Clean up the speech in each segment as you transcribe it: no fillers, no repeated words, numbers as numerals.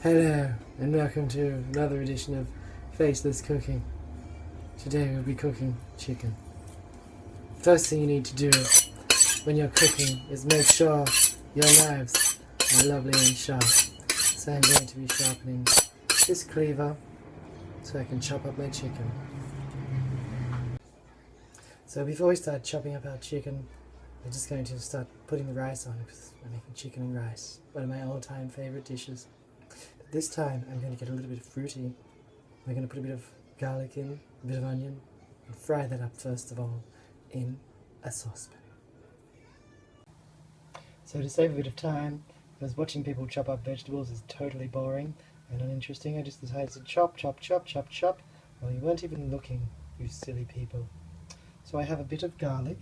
Hello and welcome to another edition of Faceless Cooking. Today we'll be cooking chicken. First thing you need to do when you're cooking is make sure your knives are lovely and sharp. So I'm going to be sharpening this cleaver so I can chop up my chicken. So before we start chopping up our chicken, we're just going to start putting the rice on because we're making chicken and rice, one of my all-time favorite dishes. This time I'm going to get a little bit fruity. We're going to put a bit of garlic in, a bit of onion, and fry that up first of all in a saucepan. So to save a bit of time, because watching people chop up vegetables is totally boring and uninteresting, I just decided to chop, while you weren't even looking, you silly people. So I have a bit of garlic.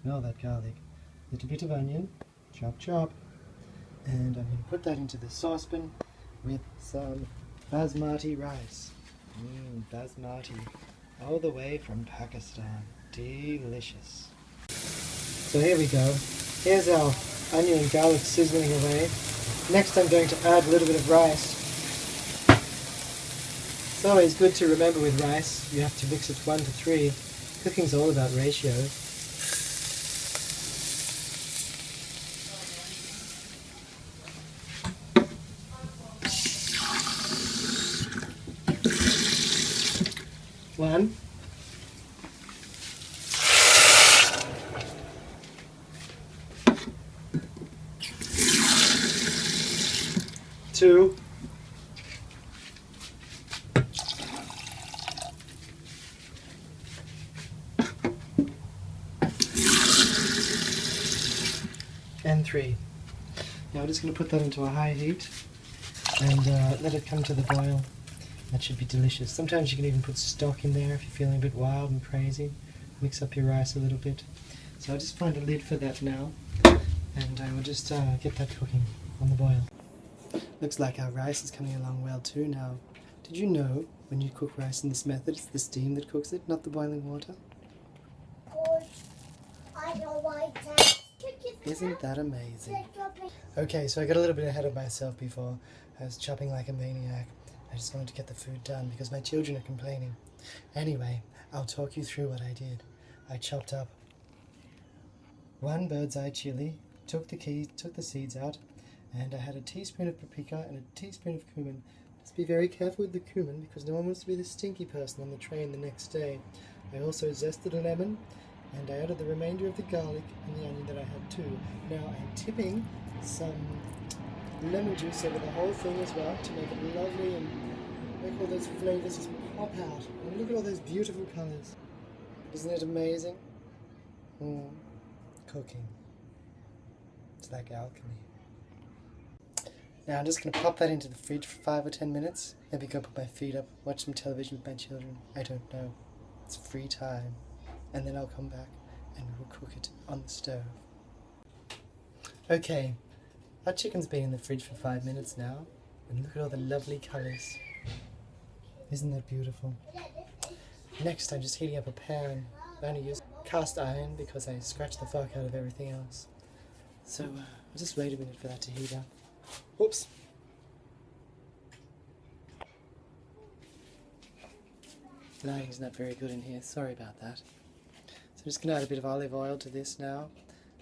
Smell that garlic. A little bit of onion, chop. And I'm going to put that into the saucepan with some basmati rice. Basmati. All the way from Pakistan. Delicious. So here we go. Here's our onion and garlic sizzling away. Next I'm going to add a little bit of rice. It's always good to remember with rice, you have to mix it 1 to 3. Cooking's all about ratio. One, two, and 3. Now we're just going to put that into a high heat and let it come to the boil. That should be delicious. Sometimes you can even put stock in there if you're feeling a bit wild and crazy. Mix up your rice a little bit. So I'll just find a lid for that now, and I will just get that cooking on the boil. Looks like our rice is coming along well too now. Did you know when you cook rice in this method, it's the steam that cooks it, not the boiling water? I don't like that. Isn't that amazing? Okay, so I got a little bit ahead of myself before. I was chopping like a maniac. I just wanted to get the food done because my children are complaining. Anyway, I'll talk you through what I did. I chopped up 1 bird's eye chili, took the seeds out, and I had a teaspoon of paprika and a teaspoon of cumin. Just be very careful with the cumin because no one wants to be the stinky person on the train the next day. I also zested a lemon, and I added the remainder of the garlic and the onion that I had too. Now I'm tipping some lemon juice over the whole thing as well to make it lovely and make all those flavours just pop out. And look at all those beautiful colours. Isn't it amazing? Cooking. It's like alchemy. Now I'm just going to pop that into the fridge for 5 or 10 minutes. Maybe go put my feet up, watch some television with my children. I don't know. It's free time. And then I'll come back and we will cook it on the stove. Okay. Our chicken's been in the fridge for 5 minutes now, and look at all the lovely colours. Isn't that beautiful? Next, I'm just heating up a pan. I only use cast iron because I scratched the fuck out of everything else. So, I'll just wait a minute for that to heat up. Whoops! Lighting's not very good in here, sorry about that. So I'm just going to add a bit of olive oil to this now,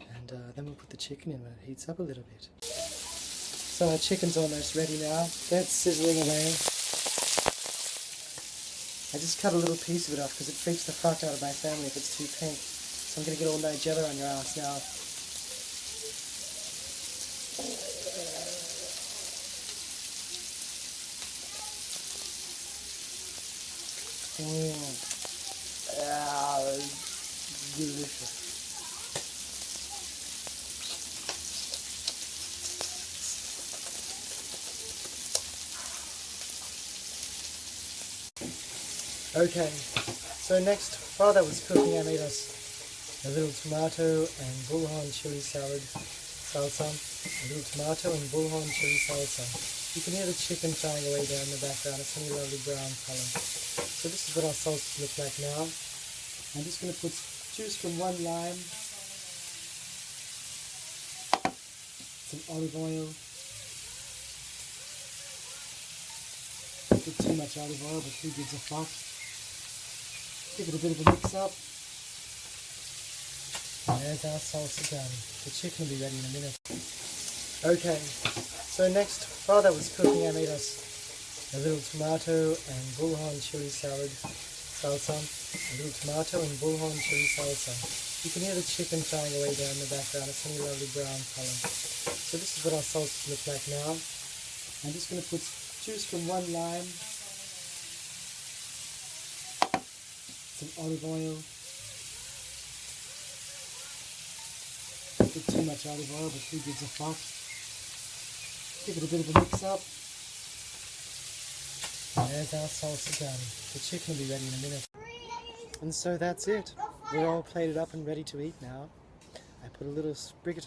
and then we'll put the chicken in when it heats up a little bit. So our chicken's almost ready now. That's sizzling away. I just cut a little piece of it off because it freaks the fuck out of my family if it's too pink. So I'm going to get all Nigella on your ass now. Delicious. Okay, so next, while that was cooking, I made us a little tomato and bullhorn chili salsa. A little tomato and bullhorn chili salsa. You can hear the chicken frying away down in the background. It's a lovely brown colour. So this is what our salsa looks like now. I'm just going to put juice from 1 lime, some olive oil, bit too much olive oil, but who gives a fuck? Give it a bit of a mix up. And there's our salsa done. The chicken will be ready in a minute. Okay, so next, while that was cooking, I made us a little tomato and bullhorn chili salsa. A little tomato and bullhorn chili salsa. You can hear the chicken frying away down in the background. It's in a lovely brown colour. So this is what our salsa looks like now. I'm just going to put juice from one lime, some olive oil, a bit too much olive oil, but who gives a fuck? Give it a bit of a mix up. And there's our salsa done. The chicken will be ready in a minute. And so that's it. We're all plated up and ready to eat now. I put a little sprig of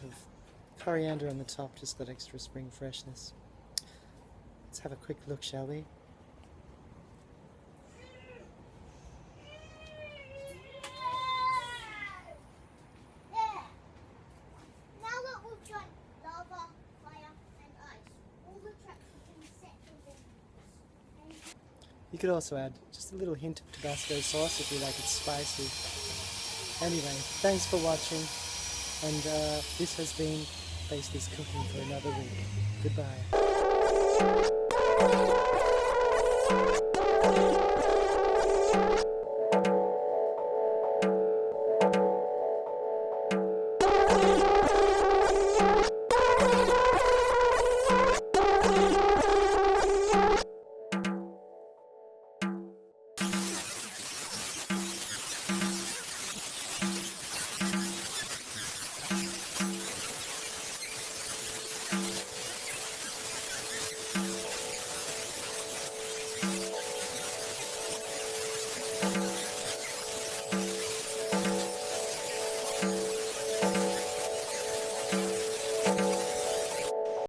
coriander on the top, just that extra spring freshness. Let's have a quick look, shall we? Now that we've done lava, fire, and ice, all the traps have been set within this. You could also add just a little hint of Tabasco sauce if you like it spicy. Anyway, thanks for watching, and this has been Faceless Cooking for another week. Goodbye.